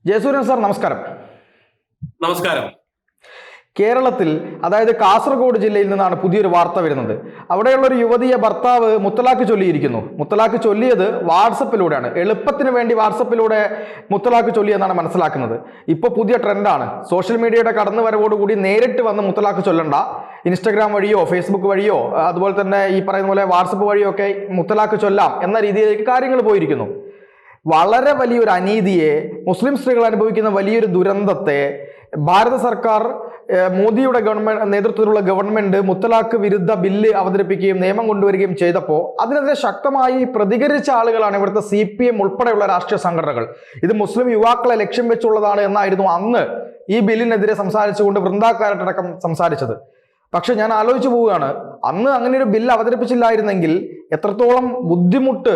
Jayasuryan sir നമസ്കാരം. നമസ്കാരം. കേരളത്തിൽ, അതായത് കാസർഗോഡ് ജില്ലയിൽ നിന്നാണ് പുതിയൊരു വാർത്ത വരുന്നത്. അവിടെയുള്ള ഒരു യുവതിയെ ഭർത്താവ് മുത്തലാഖ് ചൊല്ലിയിരിക്കുന്നു. മുത്തലാഖ് ചൊല്ലിയത് വാട്സപ്പിലൂടെയാണ്. എളുപ്പത്തിന് വേണ്ടി വാട്സപ്പിലൂടെ മുത്തലാഖ് ചൊല്ലിയെന്നാണ് മനസ്സിലാക്കുന്നത്. ഇപ്പോൾ പുതിയ ട്രെൻഡാണ്. സോഷ്യൽ മീഡിയയുടെ കടന്നുവരവോടുകൂടി നേരിട്ട് വന്ന് മുത്തലാഖ് ചൊല്ലണ്ട, ഇൻസ്റ്റഗ്രാം വഴിയോ ഫേസ്ബുക്ക് വഴിയോ അതുപോലെ തന്നെ ഈ പറയുന്ന പോലെ വാട്സപ്പ് വഴിയോ ഒക്കെ മുത്തലാഖ് ചൊല്ലാം എന്ന രീതിയിലേക്ക് കാര്യങ്ങൾ പോയിരിക്കുന്നു. വളരെ വലിയൊരു അനീതിയെ, മുസ്ലിം സ്ത്രീകൾ അനുഭവിക്കുന്ന വലിയൊരു ദുരന്തത്തെ ഭാരത സർക്കാർ, മോദിയുടെ നേതൃത്വത്തിലുള്ള ഗവൺമെന്റ് മുത്തലാഖ് വിരുദ്ധ ബില്ല് അവതരിപ്പിക്കുകയും നിയമം കൊണ്ടുവരികയും ചെയ്തപ്പോൾ അതിനെതിരെ ശക്തമായി പ്രതികരിച്ച ആളുകളാണ് ഇവിടുത്തെ CPM ഉൾപ്പെടെയുള്ള രാഷ്ട്രീയ സംഘടനകൾ. ഇത് മുസ്ലിം യുവാക്കളെ ലക്ഷ്യം വെച്ചുള്ളതാണ് എന്നായിരുന്നു അന്ന് ഈ ബില്ലിനെതിരെ സംസാരിച്ചുകൊണ്ട് വൃന്ദാക്കാരട്ടടക്കം സംസാരിച്ചത്. പക്ഷെ ഞാൻ ആലോചിച്ചു പോവുകയാണ്, അന്ന് അങ്ങനെ ഒരു ബില്ല് അവതരിപ്പിച്ചില്ലായിരുന്നെങ്കിൽ എത്രത്തോളം ബുദ്ധിമുട്ട്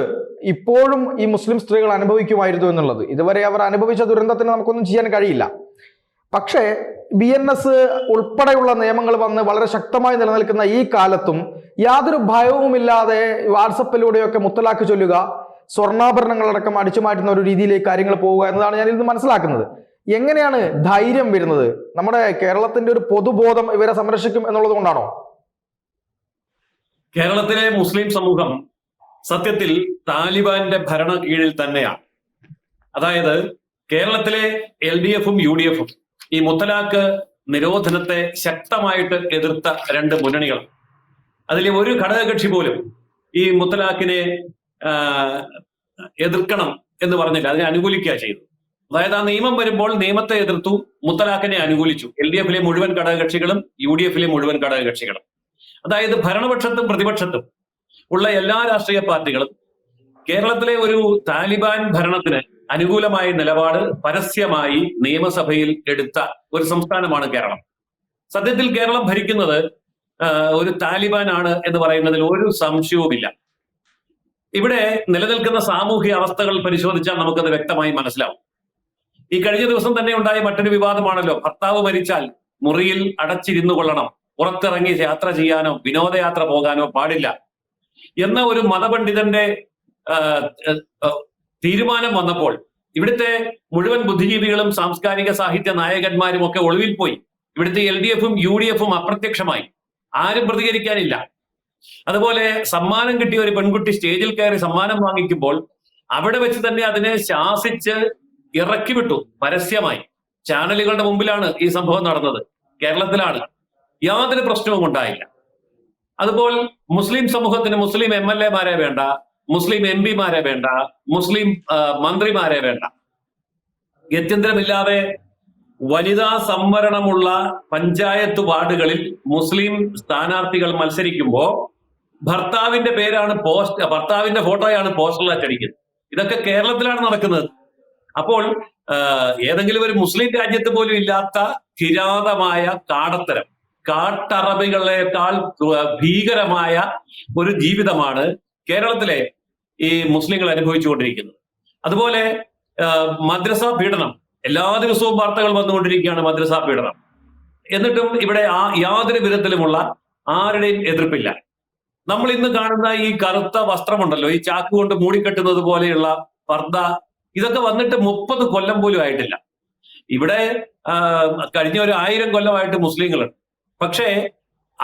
ഇപ്പോഴും ഈ മുസ്ലിം സ്ത്രീകൾ അനുഭവിക്കുമായിരുന്നു എന്നുള്ളത്. ഇതുവരെ അവർ അനുഭവിച്ച ദുരന്തത്തിന് നമുക്കൊന്നും ചെയ്യാൻ കഴിയില്ല. പക്ഷേ BNS ഉൾപ്പെടെയുള്ള നിയമങ്ങൾ വന്ന് വളരെ ശക്തമായി നിലനിൽക്കുന്ന ഈ കാലത്തും യാതൊരു ഭയവുമില്ലാതെ വാട്സപ്പിലൂടെയൊക്കെ മുത്തലാഖ് ചൊല്ലുക, സ്വർണ്ണാഭരണങ്ങളടക്കം അടിച്ചു മാറ്റുന്ന ഒരു രീതിയിലേക്ക് കാര്യങ്ങൾ പോവുക എന്നതാണ് ഞാൻ ഇന്ന് മനസ്സിലാക്കുന്നത്. എങ്ങനെയാണ് ധൈര്യം വരുന്നത്? നമ്മുടെ കേരളത്തിന്റെ ഒരു പൊതുബോധം ഇവരെ സംരക്ഷിക്കും എന്നുള്ളത് കൊണ്ടാണോ? കേരളത്തിലെ മുസ്ലിം സമൂഹം സത്യത്തിൽ താലിബാന്റെ ഭരണ കീഴിൽ തന്നെയാണ്. അതായത് കേരളത്തിലെ LDFും UDFും ഈ മുത്തലാഖ് നിരോധനത്തെ ശക്തമായിട്ട് എതിർത്ത രണ്ട് മുന്നണികൾ. അതിലെ ഒരു ഘടകകക്ഷി പോലും ഈ മുത്തലാഖിനെ എതിർക്കണം എന്ന് പറഞ്ഞില്ല, അതിനെ അനുകൂലിക്കുക ചെയ്തു. അതായത് ആ നിയമം വരുമ്പോൾ നിയമത്തെ എതിർത്തു, മുത്തലാഖിനെ അനുകൂലിച്ചു. LDFിലെ മുഴുവൻ ഘടകകക്ഷികളും UDFിലെ മുഴുവൻ ഘടകകക്ഷികളും. അതായത് ഭരണപക്ഷത്തും പ്രതിപക്ഷത്തും ഉള്ള എല്ലാ രാഷ്ട്രീയ പാർട്ടികളും കേരളത്തിലെ ഒരു താലിബാൻ ഭരണത്തിന് അനുകൂലമായ നിലപാട് പരസ്യമായി നിയമസഭയിൽ എടുത്ത ഒരു സംസ്ഥാനമാണ് കേരളം. സത്യത്തിൽ കേരളം ഭരിക്കുന്നത് ഒരു താലിബാൻ ആണ് എന്ന് പറയുന്നതിൽ ഒരു സംശയവുമില്ല. ഇവിടെ നിലനിൽക്കുന്ന സാമൂഹിക അവസ്ഥകൾ പരിശോധിച്ചാൽ നമുക്കത് വ്യക്തമായി മനസ്സിലാവും. ഈ കഴിഞ്ഞ ദിവസം തന്നെ ഉണ്ടായ മറ്റൊരു വിവാദമാണല്ലോ, ഭർത്താവ് മരിച്ചാൽ മുറിയിൽ അടച്ചിരുന്നു കൊള്ളണം, പുറത്തിറങ്ങി യാത്ര ചെയ്യാനോ വിനോദയാത്ര പോകാനോ പാടില്ല എന്ന ഒരു മതപണ്ഡിതന്റെ തീരുമാനം വന്നപ്പോൾ ഇവിടുത്തെ മുഴുവൻ ബുദ്ധിജീവികളും സാംസ്കാരിക സാഹിത്യ നായകന്മാരും ഒക്കെ ഒളിവിൽ പോയി. ഇവിടുത്തെ LDFും UDFും അപ്രത്യക്ഷമായി, ആരും പ്രതികരിക്കാനില്ല. അതുപോലെ സമ്മാനം കിട്ടിയ ഒരു പെൺകുട്ടി സ്റ്റേജിൽ കയറി സമ്മാനം വാങ്ങിക്കുമ്പോൾ അവിടെ വെച്ച് തന്നെ അതിനെ ശാസിച്ച് ഇറക്കി വിട്ടു പരസ്യമായി. ചാനലുകളുടെ മുമ്പിലാണ് ഈ സംഭവം നടന്നത്, കേരളത്തിലാണ്. യാതൊരു പ്രശ്നവും ഉണ്ടായില്ല. അതുപോലെ മുസ്ലിം സമൂഹത്തിന് മുസ്ലിം MLA-മാരെ വേണ്ട, മുസ്ലിം MP-മാരെ വേണ്ട, മുസ്ലിം മന്ത്രിമാരെ വേണ്ട. ഗത്യന്തരമില്ലാതെ വനിതാ സംവരണമുള്ള പഞ്ചായത്ത് വാർഡുകളിൽ മുസ്ലിം സ്ഥാനാർത്ഥികൾ മത്സരിക്കുമ്പോൾ ഭർത്താവിന്റെ ഫോട്ടോയാണ് പോസ്റ്ററിൽ അച്ചടിക്കുന്നത്. ഇതൊക്കെ കേരളത്തിലാണ് നടക്കുന്നത്. അപ്പോൾ ഏതെങ്കിലും ഒരു മുസ്ലിം രാജ്യത്ത് പോലും ഇല്ലാത്ത കിരാതമായ കാടത്തരം, കാട്ടറബികളെക്കാൾ ഭീകരമായ ഒരു ജീവിതമാണ് കേരളത്തിലെ ഈ മുസ്ലിങ്ങൾ അനുഭവിച്ചുകൊണ്ടിരിക്കുന്നത്. അതുപോലെ മദ്രസ പീഡനം, എല്ലാ ദിവസവും വാർത്തകൾ വന്നുകൊണ്ടിരിക്കുകയാണ് മദ്രസ പീഡനം. എന്നിട്ടും ഇവിടെ യാതൊരു വിധത്തിലുമുള്ള ആരുടെയും എതിർപ്പില്ല. നമ്മൾ ഇന്ന് കാണുന്ന ഈ കറുത്ത വസ്ത്രമുണ്ടല്ലോ, ഈ ചാക്ക് കൊണ്ട് മൂടിക്കെട്ടുന്നത് പോലെയുള്ള പർദ്ദ, ഇതൊക്കെ വന്നിട്ട് 30 കൊല്ലം പോലും ആയിട്ടില്ല. ഇവിടെ കഴിഞ്ഞ ഒരു 1000 കൊല്ലമായിട്ട് മുസ്ലിങ്ങളുണ്ട്. പക്ഷേ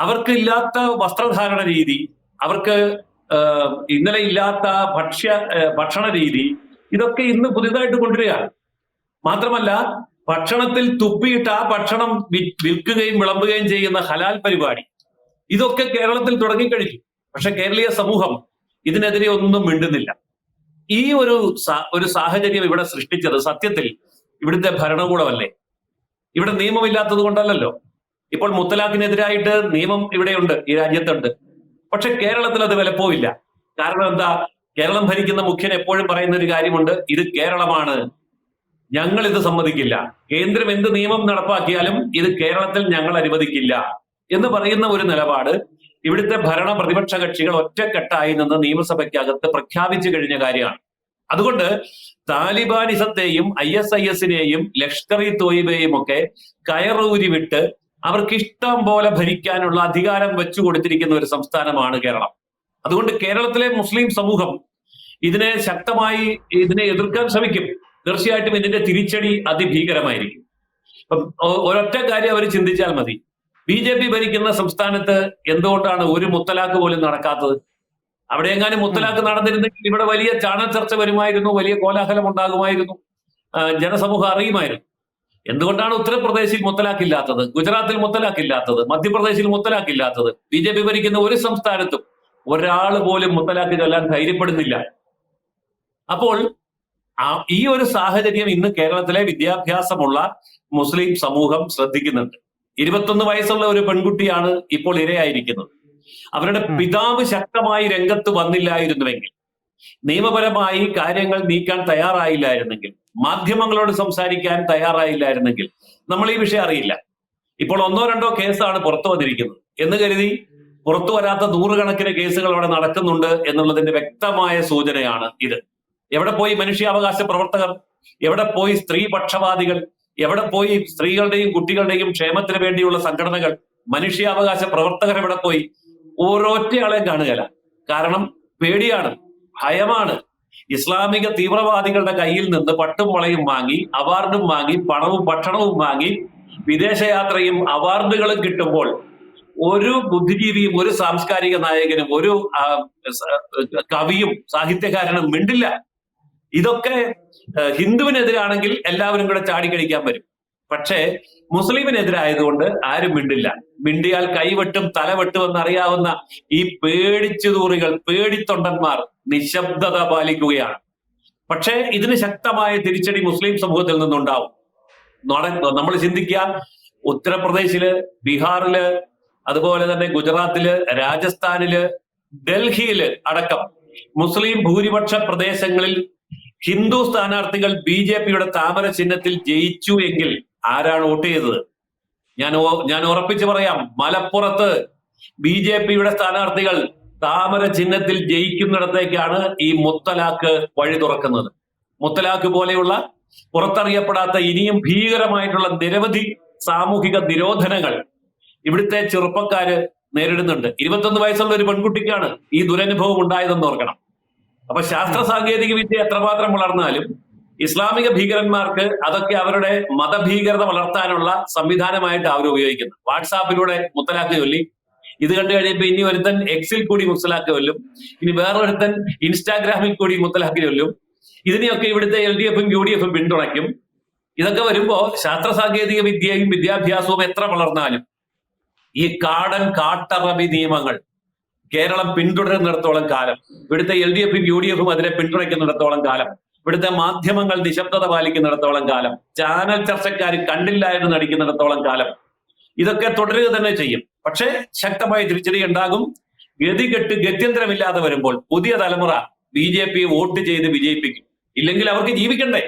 അവർക്ക് ഇല്ലാത്ത വസ്ത്രധാരണ രീതി, അവർക്ക് ഇന്നലെ ഇല്ലാത്ത ഭക്ഷണ രീതി, ഇതൊക്കെ ഇന്ന് പുതിയതായിട്ട് കൊണ്ടുവരികയാണ്. മാത്രമല്ല ഭക്ഷണത്തിൽ തുപ്പിയിട്ട് ആ ഭക്ഷണം വിൽക്കുകയും വിളമ്പുകയും ചെയ്യുന്ന ഹലാൽ പരിപാടി, ഇതൊക്കെ കേരളത്തിൽ തുടങ്ങിക്കഴിഞ്ഞു. പക്ഷെ കേരളീയ സമൂഹം ഇതിനെതിരെ ഒന്നും മിണ്ടുന്നില്ല. ഈ ഒരു സാഹചര്യം ഇവിടെ സൃഷ്ടിച്ചത് സത്യത്തിൽ ഇവിടുത്തെ ഭരണകൂടമല്ലേ? ഇവിടെ നിയമമില്ലാത്തത് കൊണ്ടല്ലല്ലോ. ഇപ്പോൾ മുത്തലാഖിനെതിരായിട്ട് നിയമം ഇവിടെയുണ്ട്, ഈ രാജ്യത്തുണ്ട്. പക്ഷെ കേരളത്തിൽ അത് വിലപ്പോവില്ല. കാരണം എന്താ? കേരളം ഭരിക്കുന്ന മുഖ്യൻ എപ്പോഴും പറയുന്ന ഒരു കാര്യമുണ്ട്, ഇത് കേരളമാണ്, ഞങ്ങൾ ഇത് സമ്മതിക്കില്ല, കേന്ദ്രം എന്ത് നിയമം നടപ്പാക്കിയാലും ഇത് കേരളത്തിൽ ഞങ്ങൾ അനുവദിക്കില്ല എന്ന് പറയുന്ന ഒരു നിലപാട് ഇവിടുത്തെ ഭരണ പ്രതിപക്ഷ കക്ഷികൾ ഒറ്റക്കെട്ടായി നിന്ന് നിയമസഭയ്ക്കകത്ത് പ്രഖ്യാപിച്ചു കഴിഞ്ഞ കാര്യമാണ്. അതുകൊണ്ട് താലിബാനിസത്തെയും ISIS-നെയും ലഷ്കർ-ഇ-തോയിബയെയും ഒക്കെ കയറൂരി വിട്ട് അവർക്ക് ഇഷ്ടം പോലെ ഭരിക്കാനുള്ള അധികാരം വെച്ചു കൊടുത്തിരിക്കുന്ന ഒരു സംസ്ഥാനമാണ് കേരളം. അതുകൊണ്ട് കേരളത്തിലെ മുസ്ലിം സമൂഹം ഇതിനെ ശക്തമായി എതിർക്കാൻ ശ്രമിക്കും. തീർച്ചയായിട്ടും ഇതിന്റെ തിരിച്ചടി അതിഭീകരമായിരിക്കും. ഇപ്പം ഒരൊറ്റ കാര്യം അവർ ചിന്തിച്ചാൽ മതി. BJP ഭരിക്കുന്ന സംസ്ഥാനത്ത് എന്തുകൊണ്ടാണ് ഒരു മുത്തലാഖ് പോലും നടക്കാത്തത്? അവിടെ എങ്ങാനും മുത്തലാഖ് നടന്നിരുന്നെങ്കിൽ ഇവിടെ വലിയ ചാനൽ ചർച്ച വരുമായിരുന്നു, വലിയ കോലാഹലം ഉണ്ടാകുമായിരുന്നു, ജനസമൂഹം അറിയുമായിരുന്നു. എന്തുകൊണ്ടാണ് ഉത്തർപ്രദേശിൽ മുത്തലാഖില്ലാത്തത്, ഗുജറാത്തിൽ മുത്തലാഖില്ലാത്തത്, മധ്യപ്രദേശിൽ മുത്തലാഖില്ലാത്തത്? BJP ഭരിക്കുന്ന ഒരു സംസ്ഥാനത്തും ഒരാൾ പോലും മുത്തലാഖ് ചൊല്ലാൻ ധൈര്യപ്പെടുന്നില്ല. അപ്പോൾ ഈ ഒരു സാഹചര്യം ഇന്ന് കേരളത്തിലെ വിദ്യാഭ്യാസമുള്ള മുസ്ലിം സമൂഹം ശ്രദ്ധിക്കുന്നുണ്ട്. 21 വയസ്സുള്ള ഒരു പെൺകുട്ടിയാണ് ഇപ്പോൾ ഇരയായിരിക്കുന്നത്. അവരുടെ പിതാവ് ശക്തമായി രംഗത്ത് വന്നില്ലായിരുന്നുവെങ്കിൽ, നിയമപരമായി കാര്യങ്ങൾ നീക്കാൻ തയ്യാറായില്ലായിരുന്നെങ്കിൽ, മാധ്യമങ്ങളോട് സംസാരിക്കാൻ തയ്യാറായില്ലായിരുന്നെങ്കിൽ നമ്മൾ ഈ വിഷയം അറിയില്ല. ഇപ്പോൾ 1-2 കേസാണ് പുറത്തു വന്നിരിക്കുന്നത് എന്ന് കരുതി പുറത്തു വരാത്ത നൂറുകണക്കിന് കേസുകൾ അവിടെ നടക്കുന്നുണ്ട് എന്നുള്ളതിന്റെ വ്യക്തമായ സൂചനയാണ് ഇത്. എവിടെ പോയി മനുഷ്യാവകാശ പ്രവർത്തകർ? എവിടെ പോയി സ്ത്രീപക്ഷപാതികൾ? എവിടെ പോയി സ്ത്രീകളുടെയും കുട്ടികളുടെയും ക്ഷേമത്തിന് വേണ്ടിയുള്ള സംഘടനകൾ? മനുഷ്യാവകാശ പ്രവർത്തകർ എവിടെ പോയി? ഓരോറ്റയാളെയും കാണുകയില്ല. കാരണം പേടിയാണ്, ഭയമാണ്. ഇസ്ലാമിക തീവ്രവാദികളുടെ കയ്യിൽ നിന്ന് പട്ടും വളയും വാങ്ങി, അവാർഡും വാങ്ങി, പണവും ഭക്ഷണവും വാങ്ങി, വിദേശയാത്രയും അവാർഡുകളും കിട്ടുമ്പോൾ ഒരു ബുദ്ധിജീവിയും, ഒരു സാംസ്കാരിക നായകനും, ഒരു കവിയും സാഹിത്യകാരനും മിണ്ടില്ല. ഇതൊക്കെ ഹിന്ദുവിനെതിരാണെങ്കിൽ എല്ലാവരും കൂടെ ചാടിക്കടിക്കാൻ വരും. പക്ഷേ മുസ്ലിമിനെതിരായതുകൊണ്ട് ആരും മിണ്ടില്ല. മിണ്ടിയാൽ കൈവെട്ടും തലവെട്ടും എന്നറിയാവുന്ന ഈ പേടിച്ചുതൂറികൾ, പേടിത്തൊണ്ടന്മാർ നിശബ്ദത പാലിക്കുകയാണ്. പക്ഷേ ഇതിന് ശക്തമായ തിരിച്ചടി മുസ്ലിം സമൂഹത്തിൽ നിന്നുണ്ടാവും. നമ്മൾ ചിന്തിക്കുക, ഉത്തർപ്രദേശില്, ബീഹാറില്, അതുപോലെ തന്നെ ഗുജറാത്തില്, രാജസ്ഥാനില്, ഡൽഹിയില് അടക്കം മുസ്ലിം ഭൂരിപക്ഷ പ്രദേശങ്ങളിൽ ഹിന്ദു സ്ഥാനാർത്ഥികൾ BJPയുടെ താമര ചിഹ്നത്തിൽ ജയിച്ചു എങ്കിൽ ആരാണ് വോട്ട് ചെയ്തത്? ഞാൻ ഉറപ്പിച്ചു പറയാം, മലപ്പുറത്ത് BJPയുടെ സ്ഥാനാർത്ഥികൾ താമര ചിഹ്നത്തിൽ ജയിക്കുന്നിടത്തേക്കാണ് ഈ മുത്തലാഖ് വഴി തുറക്കുന്നത്. മുത്തലാഖ് പോലെയുള്ള പുറത്തറിയപ്പെടാത്ത ഇനിയും ഭീകരമായിട്ടുള്ള നിരവധി സാമൂഹിക നിരോധനങ്ങൾ ഇവിടുത്തെ ചെറുപ്പക്കാര് നേരിടുന്നുണ്ട്. 21 വയസ്സുള്ള ഒരു പെൺകുട്ടിക്കാണ് ഈ ദുരനുഭവം ഉണ്ടായതെന്ന് ഓർക്കണം. അപ്പൊ ശാസ്ത്ര സാങ്കേതിക വിദ്യ എത്രമാത്രം വളർന്നാലും ഇസ്ലാമിക ഭീകരന്മാർക്ക് അതൊക്കെ അവരുടെ മതഭീകരത വളർത്താനുള്ള സംവിധാനമായിട്ട് അവർ ഉപയോഗിക്കുന്നു. വാട്സാപ്പിലൂടെ മുത്തലാഖ് ചൊല്ലി, ഇത് കണ്ടു കഴിയുമ്പോൾ ഇനി ഒരുത്തൻ Xൽ കൂടി മുത്തലാഖ് ചൊല്ലും, ഇനി വേറൊരുത്തൻ ഇൻസ്റ്റാഗ്രാമിൽ കൂടി മുത്തലാഖ് ചൊല്ലും. ഇതിനെയൊക്കെ ഇവിടുത്തെ LDFും UDFും പിന്തുണയ്ക്കും. ഇതൊക്കെ വരുമ്പോ ശാസ്ത്ര സാങ്കേതിക വിദ്യയും വിദ്യാഭ്യാസവും എത്ര വളർന്നാലും ഈ കാട്ടറബി നിയമങ്ങൾ കേരളം പിന്തുടരുന്നിടത്തോളം കാലം, ഇവിടുത്തെ LDFും UDFും അതിനെ പിന്തുണയ്ക്കുന്നിടത്തോളം കാലം, ഇവിടുത്തെ മാധ്യമങ്ങൾ നിശബ്ദത പാലിക്കുന്നിടത്തോളം കാലം, ചാനൽ ചർച്ചക്കാർ കണ്ടില്ല എന്ന് നടിക്കുന്നിടത്തോളം കാലം ഇതൊക്കെ തുടരുക തന്നെ ചെയ്യും. പക്ഷേ ശക്തമായ തിരിച്ചടി ഉണ്ടാകും. ഗത്യന്തരമില്ലാതെ വരുമ്പോൾ പുതിയ തലമുറ BJP വോട്ട് ചെയ്ത് വിജയിപ്പിക്കും. ഇല്ലെങ്കിൽ അവർക്ക് ജീവിക്കണ്ടേ?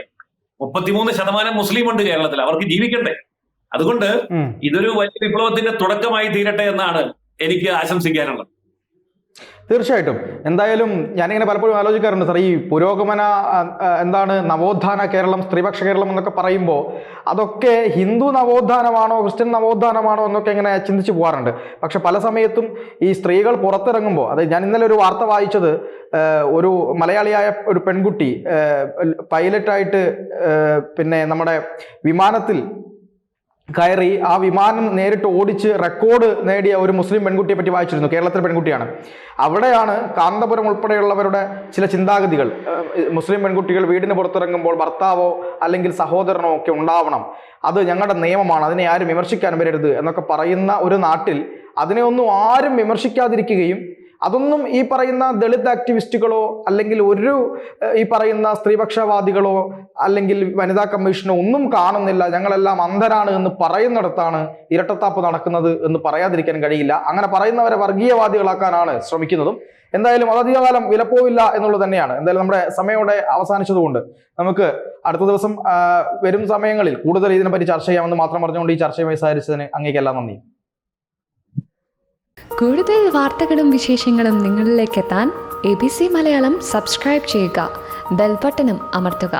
33% മുസ്ലിം ഉണ്ട് കേരളത്തിൽ, അവർക്ക് ജീവിക്കണ്ടേ? അതുകൊണ്ട് ഇതൊരു വലിയ വിപ്ലവത്തിന്റെ തുടക്കമായി തീരട്ടെ എന്നാണ് എനിക്ക് ആശംസിക്കാനുള്ളത്. തീർച്ചയായിട്ടും. എന്തായാലും ഞാനിങ്ങനെ പലപ്പോഴും ആലോചിക്കാറുണ്ട് സാർ, ഈ പുരോഗമന എന്താണ് നവോത്ഥാന കേരളം, സ്ത്രീപക്ഷ കേരളം എന്നൊക്കെ പറയുമ്പോൾ അതൊക്കെ ഹിന്ദു നവോത്ഥാനമാണോ ക്രിസ്ത്യൻ നവോത്ഥാനമാണോ എന്നൊക്കെ ഇങ്ങനെ ചിന്തിച്ചു പോകാറുണ്ട്. പക്ഷെ പല സമയത്തും ഈ സ്ത്രീകൾ പുറത്തിറങ്ങുമ്പോൾ, അതായത് ഞാൻ ഇന്നലെ ഒരു വാർത്ത വായിച്ചത്, ഒരു മലയാളിയായ ഒരു പെൺകുട്ടി പൈലറ്റായിട്ട് പിന്നെ നമ്മുടെ വിമാനത്തിൽ കയറി ആ വിമാനം നേരിട്ട് ഓടിച്ച് റെക്കോർഡ് നേടിയ ഒരു മുസ്ലിം പെൺകുട്ടിയെ പറ്റി വായിച്ചിരുന്നു. കേരളത്തിലെ പെൺകുട്ടിയാണ്. അവിടെയാണ് കാന്തപുരം ഉൾപ്പെടെയുള്ളവരുടെ ചില ചിന്താഗതികൾ. മുസ്ലിം പെൺകുട്ടികൾ വീടിന് പുറത്തിറങ്ങുമ്പോൾ ഭർത്താവോ അല്ലെങ്കിൽ സഹോദരനോ ഒക്കെ ഉണ്ടാവണം, അത് ഞങ്ങളുടെ നിയമമാണ്, അതിനെ ആരും വിമർശിക്കാൻ വരരുത് എന്നൊക്കെ പറയുന്ന ഒരു നാട്ടിൽ അതിനെ ഒന്നും ആരും വിമർശിക്കാതിരിക്കുകയും അതൊന്നും ഈ പറയുന്ന ദളിത് ആക്ടിവിസ്റ്റുകളോ അല്ലെങ്കിൽ ഒരു ഈ പറയുന്ന സ്ത്രീപക്ഷവാദികളോ അല്ലെങ്കിൽ വനിതാ കമ്മീഷനോ ഒന്നും കാണുന്നില്ല, ഞങ്ങളെല്ലാം അന്ധരാണ് എന്ന് പറയുന്നിടത്താണ് ഇരട്ടത്താപ്പ് നടക്കുന്നത് എന്ന് പറയാതിരിക്കാൻ കഴിയില്ല. അങ്ങനെ പറയുന്നവരെ വർഗീയവാദികളാക്കാനാണ് ശ്രമിക്കുന്നതും. എന്തായാലും അതധികകാലം വിലപ്പോവില്ല എന്നുള്ളത് തന്നെയാണ്. എന്തായാലും നമ്മുടെ സമയോടെ അവസാനിച്ചതുകൊണ്ട് നമുക്ക് അടുത്ത ദിവസം വരും സമയങ്ങളിൽ കൂടുതൽ ഇതിനെപ്പറ്റി ചർച്ച ചെയ്യാമെന്ന് മാത്രം പറഞ്ഞുകൊണ്ട് ഈ ചർച്ചയുമായി സഹകരിച്ചതിന് അങ്ങേക്കെല്ലാം നന്ദി. കൂടുതൽ വാർത്തകളും വിശേഷങ്ങളും നിങ്ങളിലേക്ക് എത്താൻ ABC മലയാളം സബ്സ്ക്രൈബ് ചെയ്യുക, ബെൽ ബട്ടണും അമർത്തുക.